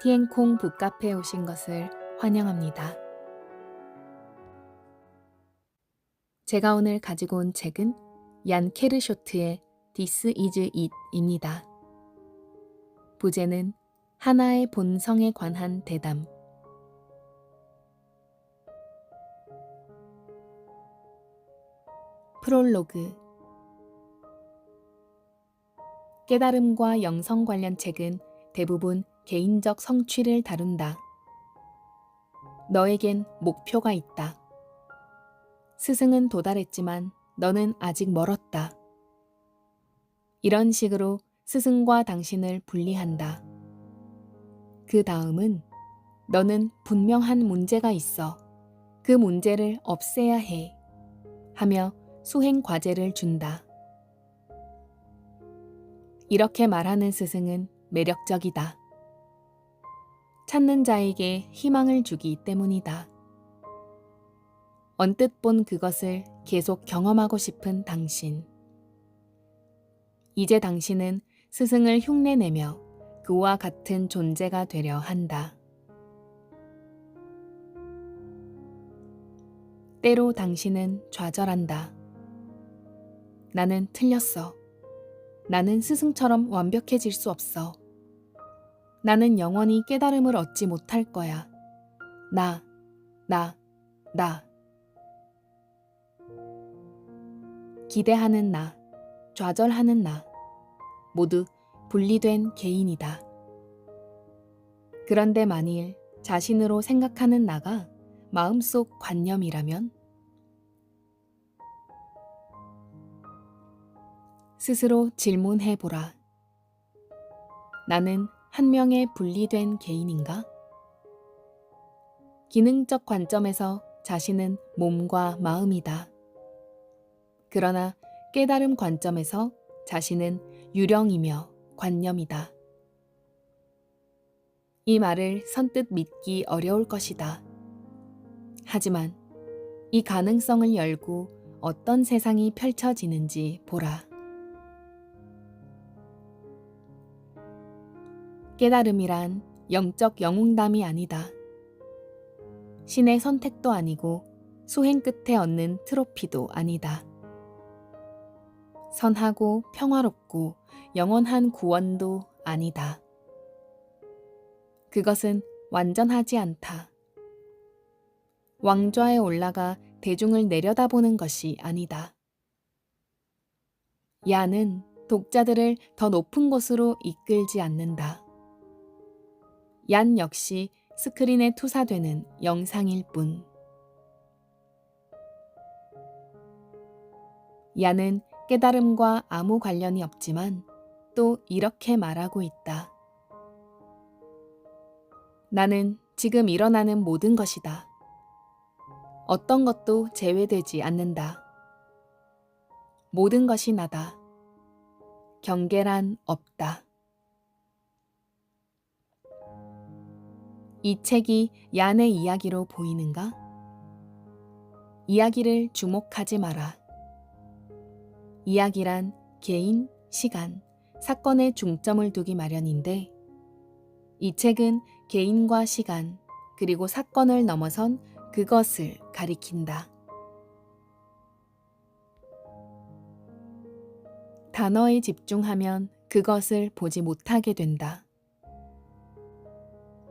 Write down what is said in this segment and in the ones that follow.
티엔콩 북카페에 오신 것을 환영합니다. 제가 오늘 가지고 온 책은 얀 케르쇼트의 This is It입니다. 부제는 하나의 본성에 관한 대담. 프롤로그. 깨달음과 영성 관련 책은 대부분 개인적 성취를 다룬다. 너에겐 목표가 있다. 스승은 도달했지만 너는 아직 멀었다. 이런 식으로 스승과 당신을 분리한다. 그 다음은 너는 분명한 문제가 있어. 그 문제를 없애야 해. 하며 수행 과제를 준다. 이렇게 말하는 스승은 매력적이다. 찾는 자에게 희망을 주기 때문이다. 언뜻 본 그것을 계속 경험하고 싶은 당신. 이제 당신은 스승을 흉내내며 그와 같은 존재가 되려 한다. 때로 당신은 좌절한다. 나는 틀렸어. 나는 스승처럼 완벽해질 수 없어. 나는 영원히 깨달음을 얻지 못할 거야. 나. 기대하는 나, 좌절하는 나, 모두 분리된 개인이다. 그런데 만일 자신으로 생각하는 나가 마음속 관념이라면 스스로 질문해보라. 나는 한 명의 분리된 개인인가? 기능적 관점에서 자신은 몸과 마음이다. 그러나 깨달음 관점에서 자신은 유령이며 관념이다. 이 말을 선뜻 믿기 어려울 것이다. 하지만 이 가능성을 열고 어떤 세상이 펼쳐지는지 보라. 깨달음이란 영적 영웅담이 아니다. 신의 선택도 아니고 수행 끝에 얻는 트로피도 아니다. 선하고 평화롭고 영원한 구원도 아니다. 그것은 완전하지 않다. 왕좌에 올라가 대중을 내려다보는 것이 아니다. 야는 독자들을 더 높은 곳으로 이끌지 않는다. 얀 역시 스크린에 투사되는 영상일 뿐. 야는 깨달음과 아무 관련이 없지만 또 이렇게 말하고 있다. 나는 지금 일어나는 모든 것이다. 어떤 것도 제외되지 않는다. 모든 것이 나다. 경계란 없다. 이 책이 얀의 이야기로 보이는가? 이야기를 주목하지 마라. 이야기란 개인, 시간, 사건에 중점을 두기 마련인데 이 책은 개인과 시간, 그리고 사건을 넘어선 그것을 가리킨다. 단어에 집중하면 그것을 보지 못하게 된다.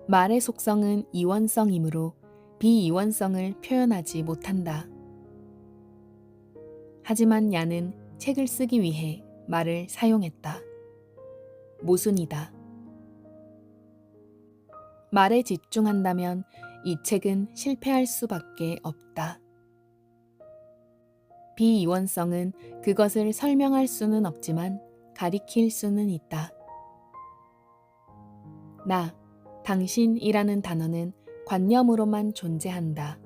말의 속성은 이원성이므로 비이원성을 표현하지 못한다. 하지만 야는 책을 쓰기 위해 말을 사용했다. 모순이다. 말에 집중한다면 이 책은 실패할 수밖에 없다. 비이원성은 그것을 설명할 수는 없지만 가리킬 수는 있다. 나, 당신이라는 단어는 관념으로만 존재한다.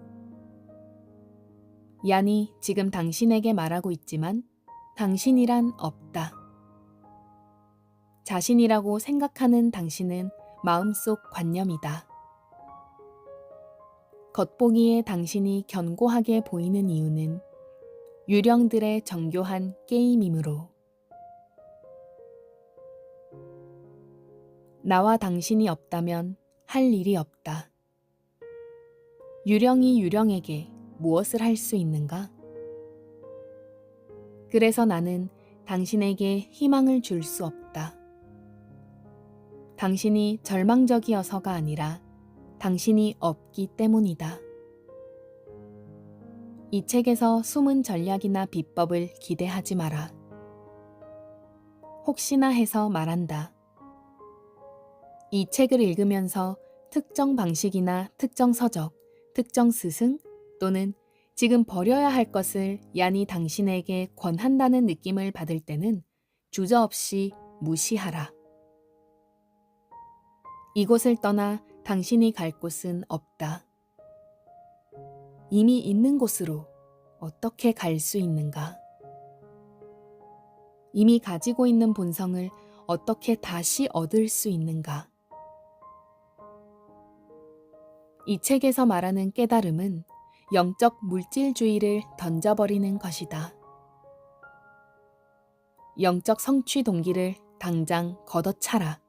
얀이 지금 당신에게 말하고 있지만 당신이란 없다. 자신이라고 생각하는 당신은 마음속 관념이다. 겉보기에 당신이 견고하게 보이는 이유는 유령들의 정교한 게임이므로. 나와 당신이 없다면 할 일이 없다. 유령이 유령에게 무엇을 할 수 있는가? 그래서 나는 당신에게 희망을 줄 수 없다. 당신이 절망적이어서가 아니라 당신이 없기 때문이다. 이 책에서 숨은 전략이나 비법을 기대하지 마라. 혹시나 해서 말한다. 이 책을 읽으면서 특정 방식이나 특정 서적, 특정 스승 또는 지금 버려야 할 것을 얀이 당신에게 권한다는 느낌을 받을 때는 주저없이 무시하라. 이곳을 떠나 당신이 갈 곳은 없다. 이미 있는 곳으로 어떻게 갈 수 있는가? 이미 가지고 있는 본성을 어떻게 다시 얻을 수 있는가? 이 책에서 말하는 깨달음은 영적 물질주의를 던져버리는 것이다. 영적 성취 동기를 당장 걷어차라.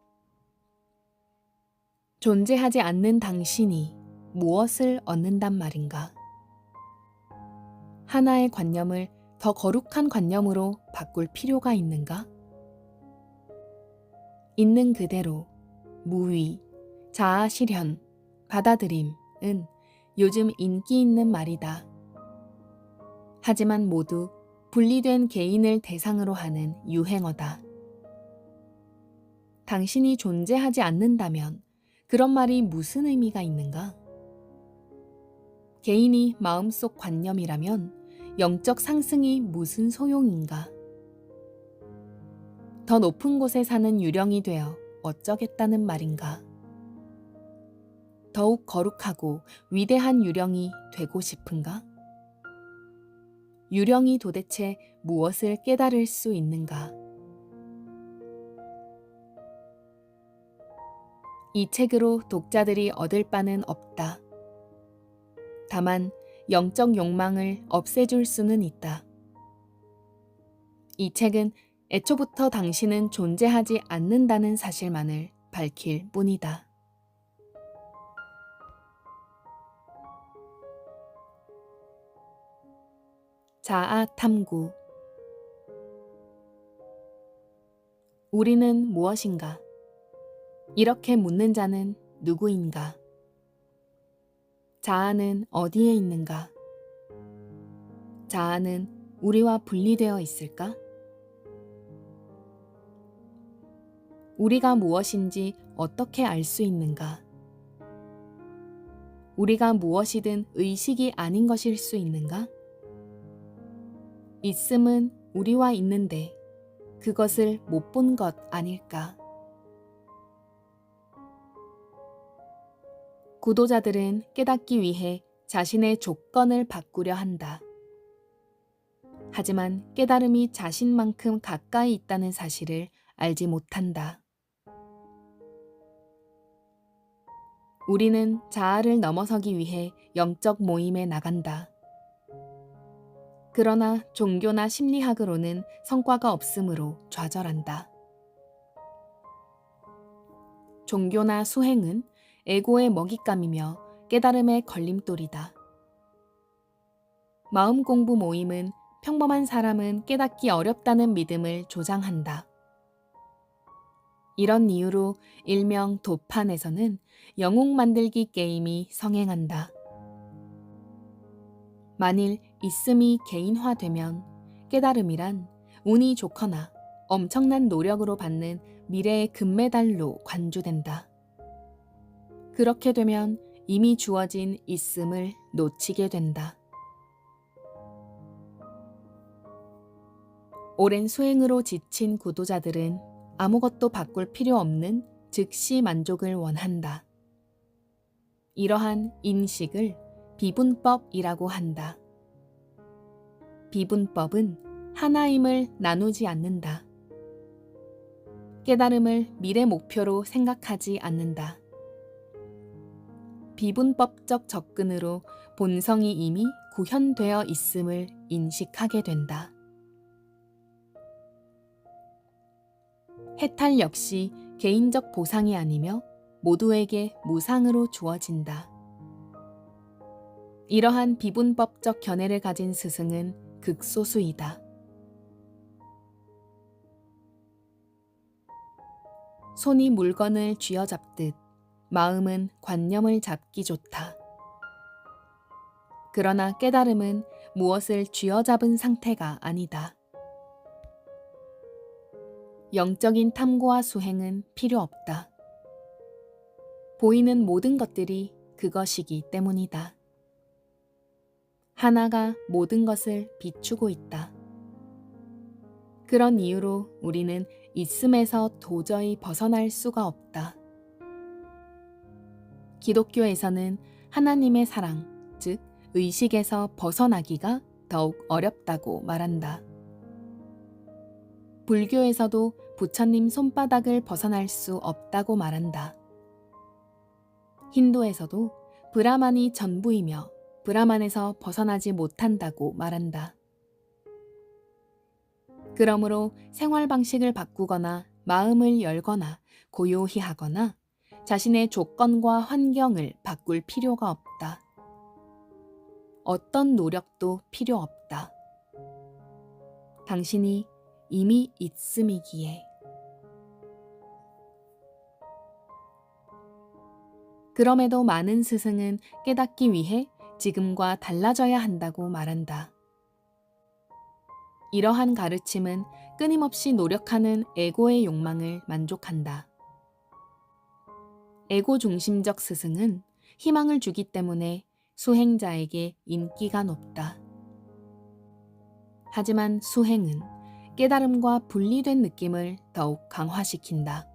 존재하지 않는 당신이 무엇을 얻는단 말인가? 하나의 관념을 더 거룩한 관념으로 바꿀 필요가 있는가? 있는 그대로, 무위, 자아 실현, 받아들임은 요즘 인기 있는 말이다. 하지만 모두 분리된 개인을 대상으로 하는 유행어다. 당신이 존재하지 않는다면 그런 말이 무슨 의미가 있는가? 개인이 마음속 관념이라면 영적 상승이 무슨 소용인가? 더 높은 곳에 사는 유령이 되어 어쩌겠다는 말인가? 더욱 거룩하고 위대한 유령이 되고 싶은가? 유령이 도대체 무엇을 깨달을 수 있는가? 이 책으로 독자들이 얻을 바는 없다. 다만 영적 욕망을 없애줄 수는 있다. 이 책은 애초부터 당신은 존재하지 않는다는 사실만을 밝힐 뿐이다. 자아 탐구. 우리는 무엇인가? 이렇게 묻는 자는 누구인가? 자아는 어디에 있는가? 자아는 우리와 분리되어 있을까? 우리가 무엇인지 어떻게 알 수 있는가? 우리가 무엇이든 의식이 아닌 것일 수 있는가? 있음은 우리와 있는데 그것을 못 본 것 아닐까? 구도자들은 깨닫기 위해 자신의 조건을 바꾸려 한다. 하지만 깨달음이 자신만큼 가까이 있다는 사실을 알지 못한다. 우리는 자아를 넘어서기 위해 영적 모임에 나간다. 그러나 종교나 심리학으로는 성과가 없으므로 좌절한다. 종교나 수행은 에고의 먹잇감이며 깨달음의 걸림돌이다. 마음 공부 모임은 평범한 사람은 깨닫기 어렵다는 믿음을 조장한다. 이런 이유로 일명 도판에서는 영웅 만들기 게임이 성행한다. 만일 있음이 개인화되면 깨달음이란 운이 좋거나 엄청난 노력으로 받는 미래의 금메달로 관주된다. 그렇게 되면 이미 주어진 있음을 놓치게 된다. 오랜 수행으로 지친 구도자들은 아무것도 바꿀 필요 없는 즉시 만족을 원한다. 이러한 인식을 비분법이라고 한다. 비분법은 하나임을 나누지 않는다. 깨달음을 미래 목표로 생각하지 않는다. 비분법적 접근으로 본성이 이미 구현되어 있음을 인식하게 된다. 해탈 역시 개인적 보상이 아니며 모두에게 무상으로 주어진다. 이러한 비분법적 견해를 가진 스승은 극소수이다. 손이 물건을 쥐어잡듯 마음은 관념을 잡기 좋다. 그러나 깨달음은 무엇을 쥐어잡은 상태가 아니다. 영적인 탐구와 수행은 필요 없다. 보이는 모든 것들이 그것이기 때문이다. 하나가 모든 것을 비추고 있다. 그런 이유로 우리는 있음에서 도저히 벗어날 수가 없다. 기독교에서는 하나님의 사랑, 즉 의식에서 벗어나기가 더욱 어렵다고 말한다. 불교에서도 부처님 손바닥을 벗어날 수 없다고 말한다. 힌두에서도 브라만이 전부이며 브라만에서 벗어나지 못한다고 말한다. 그러므로 생활 방식을 바꾸거나 마음을 열거나 고요히 하거나 자신의 조건과 환경을 바꿀 필요가 없다. 어떤 노력도 필요 없다. 당신이 이미 있음이기에. 그럼에도 많은 스승은 깨닫기 위해 지금과 달라져야 한다고 말한다. 이러한 가르침은 끊임없이 노력하는 에고의 욕망을 만족한다. 에고 중심적 스승은 희망을 주기 때문에 수행자에게 인기가 높다. 하지만 수행은 깨달음과 분리된 느낌을 더욱 강화시킨다.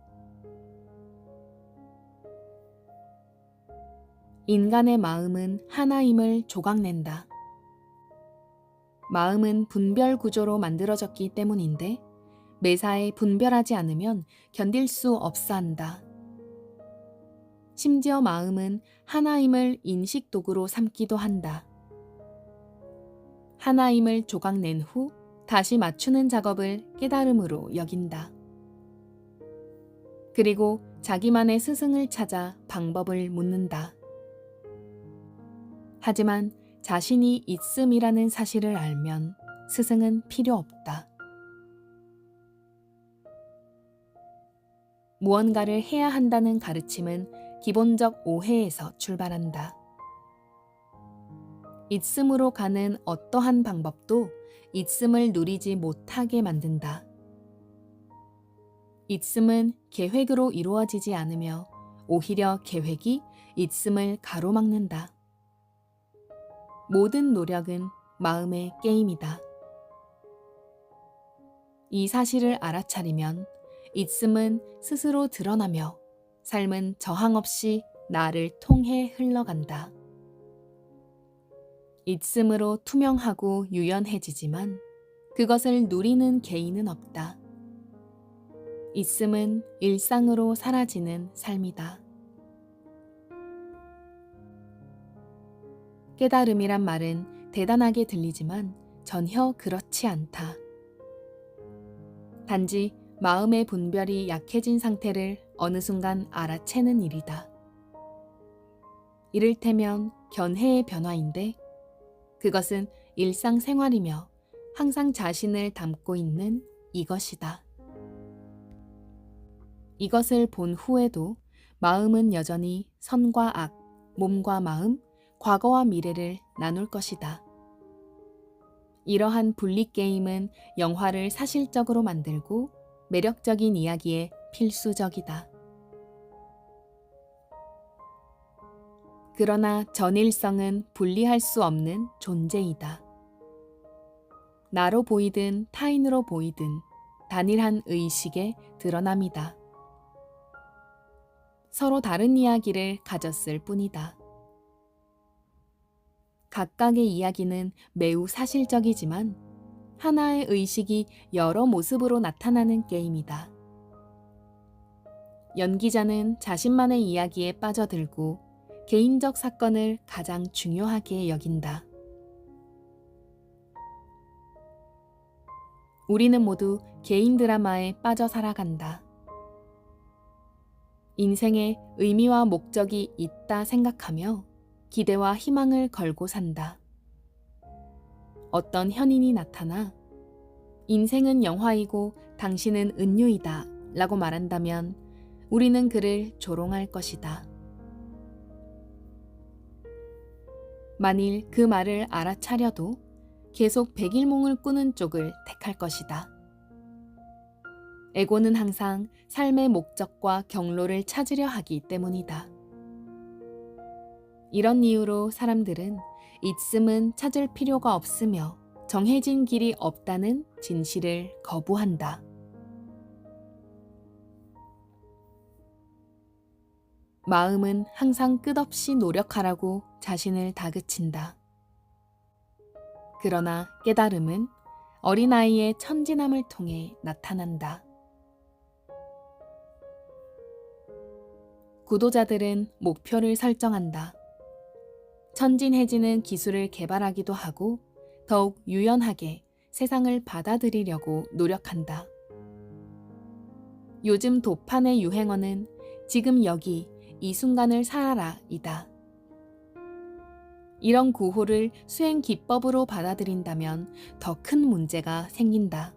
인간의 마음은 하나임을 조각낸다. 마음은 분별 구조로 만들어졌기 때문인데 매사에 분별하지 않으면 견딜 수 없어 한다. 심지어 마음은 하나임을 인식 도구로 삼기도 한다. 하나임을 조각낸 후 다시 맞추는 작업을 깨달음으로 여긴다. 그리고 자기만의 스승을 찾아 방법을 묻는다. 하지만 자신이 있음이라는 사실을 알면 스승은 필요 없다. 무언가를 해야 한다는 가르침은 기본적 오해에서 출발한다. 있음으로 가는 어떠한 방법도 있음을 누리지 못하게 만든다. 있음은 계획으로 이루어지지 않으며 오히려 계획이 있음을 가로막는다. 모든 노력은 마음의 게임이다. 이 사실을 알아차리면 있음은 스스로 드러나며 삶은 저항 없이 나를 통해 흘러간다. 있음으로 투명하고 유연해지지만 그것을 누리는 개인은 없다. 있음은 일상으로 사라지는 삶이다. 깨달음이란 말은 대단하게 들리지만 전혀 그렇지 않다. 단지 마음의 분별이 약해진 상태를 어느 순간 알아채는 일이다. 이를테면 견해의 변화인데 그것은 일상생활이며 항상 자신을 담고 있는 이것이다. 이것을 본 후에도 마음은 여전히 선과 악, 몸과 마음, 과거와 미래를 나눌 것이다. 이러한 분리게임은 영화를 사실적으로 만들고 매력적인 이야기에 필수적이다. 그러나 전일성은 분리할 수 없는 존재이다. 나로 보이든 타인으로 보이든 단일한 의식의 드러남이다. 서로 다른 이야기를 가졌을 뿐이다. 각각의 이야기는 매우 사실적이지만 하나의 의식이 여러 모습으로 나타나는 게임이다. 연기자는 자신만의 이야기에 빠져들고 개인적 사건을 가장 중요하게 여긴다. 우리는 모두 개인 드라마에 빠져 살아간다. 인생에 의미와 목적이 있다 생각하며 기대와 희망을 걸고 산다. 어떤 현인이 나타나 인생은 영화이고 당신은 은유이다 라고 말한다면 우리는 그를 조롱할 것이다. 만일 그 말을 알아차려도 계속 백일몽을 꾸는 쪽을 택할 것이다. 에고는 항상 삶의 목적과 경로를 찾으려 하기 때문이다. 이런 이유로 사람들은 있음은 찾을 필요가 없으며 정해진 길이 없다는 진실을 거부한다. 마음은 항상 끝없이 노력하라고 자신을 다그친다. 그러나 깨달음은 어린아이의 천진함을 통해 나타난다. 구도자들은 목표를 설정한다. 천진해지는 기술을 개발하기도 하고 더욱 유연하게 세상을 받아들이려고 노력한다. 요즘 도판의 유행어는 지금 여기 이 순간을 살아라 이다. 이런 구호를 수행 기법으로 받아들인다면 더 큰 문제가 생긴다.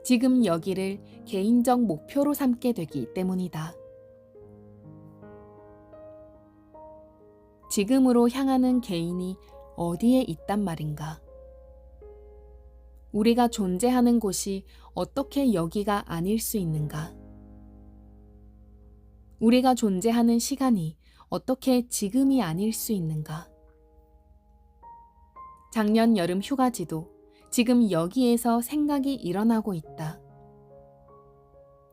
지금 여기를 개인적 목표로 삼게 되기 때문이다. 지금으로 향하는 개인이 어디에 있단 말인가? 우리가 존재하는 곳이 어떻게 여기가 아닐 수 있는가? 우리가 존재하는 시간이 어떻게 지금이 아닐 수 있는가? 작년 여름 휴가지도 지금 여기에서 생각이 일어나고 있다.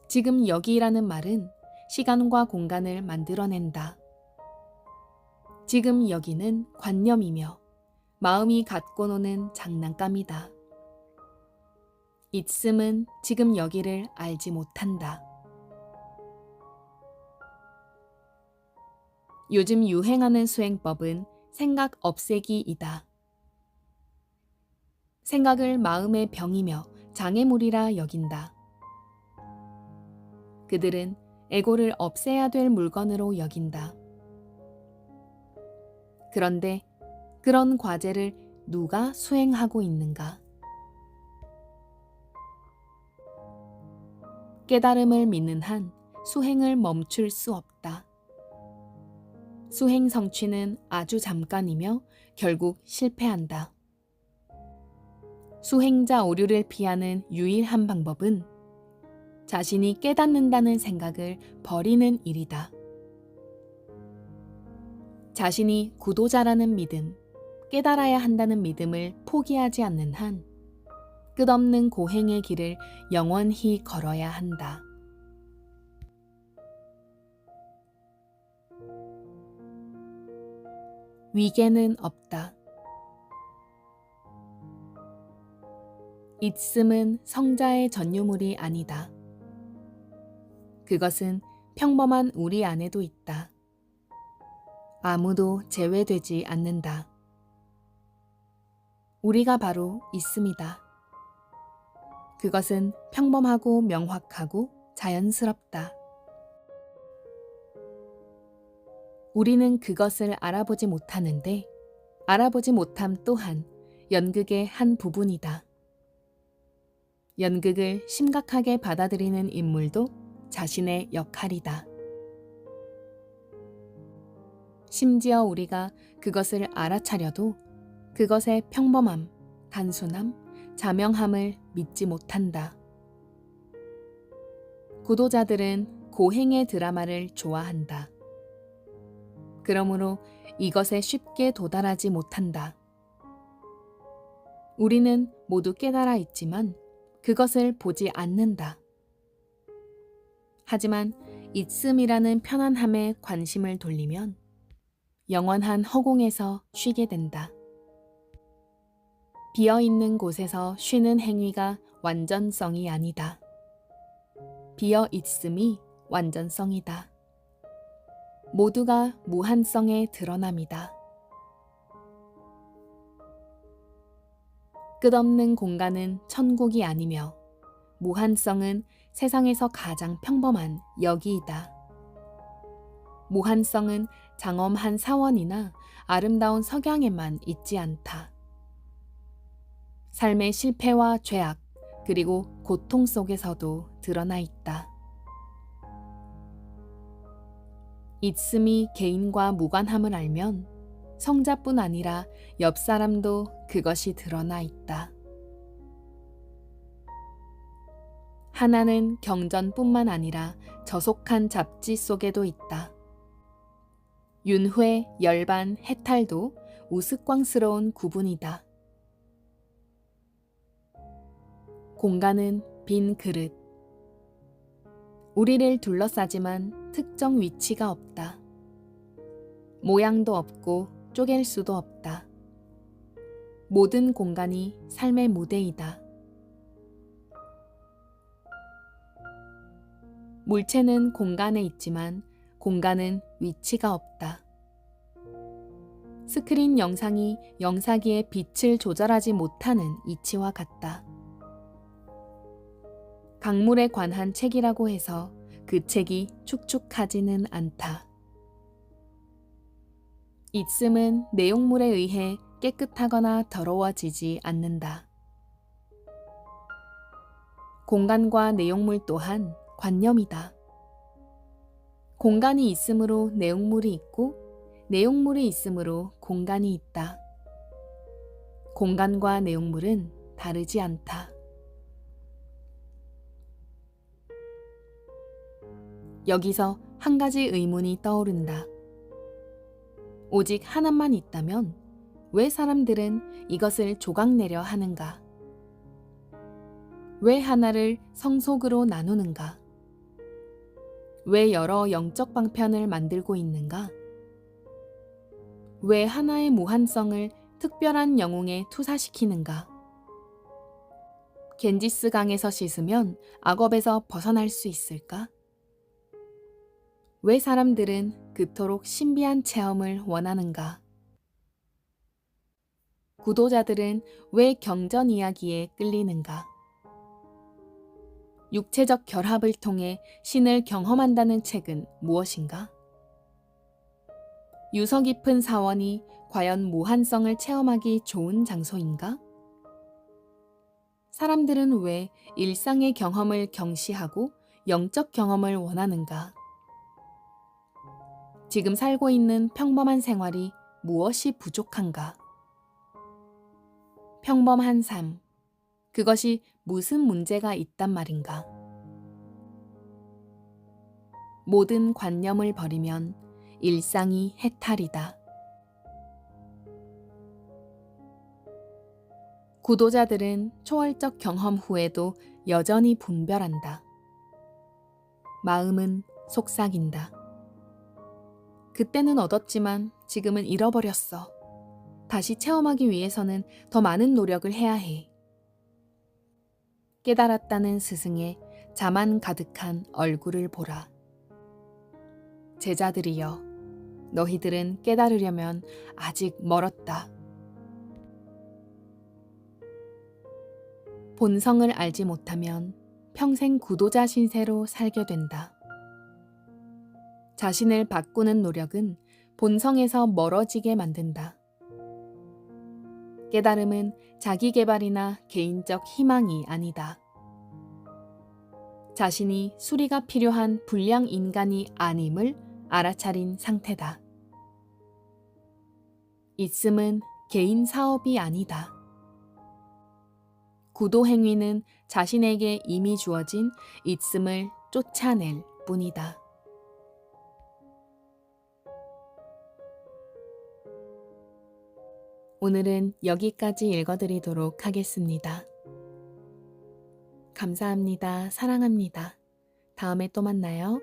지금 여기라는 말은 시간과 공간을 만들어낸다. 지금 여기는 관념이며 마음이 갖고 노는 장난감이다. 있음은 지금 여기를 알지 못한다. 요즘 유행하는 수행법은 생각 없애기이다. 생각을 마음의 병이며 장애물이라 여긴다. 그들은 에고를 없애야 될 물건으로 여긴다. 그런데 그런 과제를 누가 수행하고 있는가? 깨달음을 믿는 한 수행을 멈출 수 없다. 수행 성취는 아주 잠깐이며 결국 실패한다. 수행자 오류를 피하는 유일한 방법은 자신이 깨닫는다는 생각을 버리는 일이다. 자신이 구도자라는 믿음, 깨달아야 한다는 믿음을 포기하지 않는 한 끝없는 고행의 길을 영원히 걸어야 한다. 위계는 없다. 있음은 성자의 전유물이 아니다. 그것은 평범한 우리 안에도 있다. 아무도 제외되지 않는다. 우리가 바로 있음이다. 그것은 평범하고 명확하고 자연스럽다. 우리는 그것을 알아보지 못하는데 알아보지 못함 또한 연극의 한 부분이다. 연극을 심각하게 받아들이는 인물도 자신의 역할이다. 심지어 우리가 그것을 알아차려도 그것의 평범함, 단순함, 자명함을 믿지 못한다. 구도자들은 고행의 드라마를 좋아한다. 그러므로 이것에 쉽게 도달하지 못한다. 우리는 모두 깨달아 있지만 그것을 보지 않는다. 하지만 있음이라는 편안함에 관심을 돌리면 영원한 허공에서 쉬게 된다. 비어있는 곳에서 쉬는 행위가 완전성이 아니다. 비어있음이 완전성이다. 모두가 무한성의 드러남이다. 끝없는 공간은 천국이 아니며 무한성은 세상에서 가장 평범한 여기이다. 무한성은 장엄한 사원이나 아름다운 석양에만 있지 않다. 삶의 실패와 죄악, 그리고 고통 속에서도 드러나 있다. 있음이 개인과 무관함을 알면 성자뿐 아니라 옆 사람도 그것이 드러나 있다. 하나는 경전뿐만 아니라 저속한 잡지 속에도 있다. 윤회, 열반, 해탈도 우스꽝스러운 구분이다. 공간은 빈 그릇. 우리를 둘러싸지만 특정 위치가 없다. 모양도 없고 쪼갤 수도 없다. 모든 공간이 삶의 무대이다. 물체는 공간에 있지만 공간은 위치가 없다. 스크린 영상이 영사기의 빛을 조절하지 못하는 이치와 같다. 강물에 관한 책이라고 해서 그 책이 축축하지는 않다. 있음은 내용물에 의해 깨끗하거나 더러워지지 않는다. 공간과 내용물 또한 관념이다. 공간이 있으므로 내용물이 있고 내용물이 있으므로 공간이 있다. 공간과 내용물은 다르지 않다. 여기서 한 가지 의문이 떠오른다. 오직 하나만 있다면 왜 사람들은 이것을 조각내려 하는가? 왜 하나를 성속으로 나누는가? 왜 여러 영적 방편을 만들고 있는가? 왜 하나의 무한성을 특별한 영웅에 투사시키는가? 겐지스 강에서 씻으면 악업에서 벗어날 수 있을까? 왜 사람들은 그토록 신비한 체험을 원하는가? 구도자들은 왜 경전 이야기에 끌리는가? 육체적 결합을 통해 신을 경험한다는 책은 무엇인가? 유서 깊은 사원이 과연 무한성을 체험하기 좋은 장소인가? 사람들은 왜 일상의 경험을 경시하고 영적 경험을 원하는가? 지금 살고 있는 평범한 생활이 무엇이 부족한가? 평범한 삶, 그것이 무슨 문제가 있단 말인가? 모든 관념을 버리면 일상이 해탈이다. 구도자들은 초월적 경험 후에도 여전히 분별한다. 마음은 속삭인다. 그때는 얻었지만 지금은 잃어버렸어. 다시 체험하기 위해서는 더 많은 노력을 해야 해. 깨달았다는 스승의 자만 가득한 얼굴을 보라. 제자들이여, 너희들은 깨달으려면 아직 멀었다. 본성을 알지 못하면 평생 구도자 신세로 살게 된다. 자신을 바꾸는 노력은 본성에서 멀어지게 만든다. 깨달음은 자기 개발이나 개인적 희망이 아니다. 자신이 수리가 필요한 불량 인간이 아님을 알아차린 상태다. 있음은 개인 사업이 아니다. 구도 행위는 자신에게 이미 주어진 있음을 쫓아낼 뿐이다. 오늘은 여기까지 읽어드리도록 하겠습니다. 감사합니다. 사랑합니다. 다음에 또 만나요.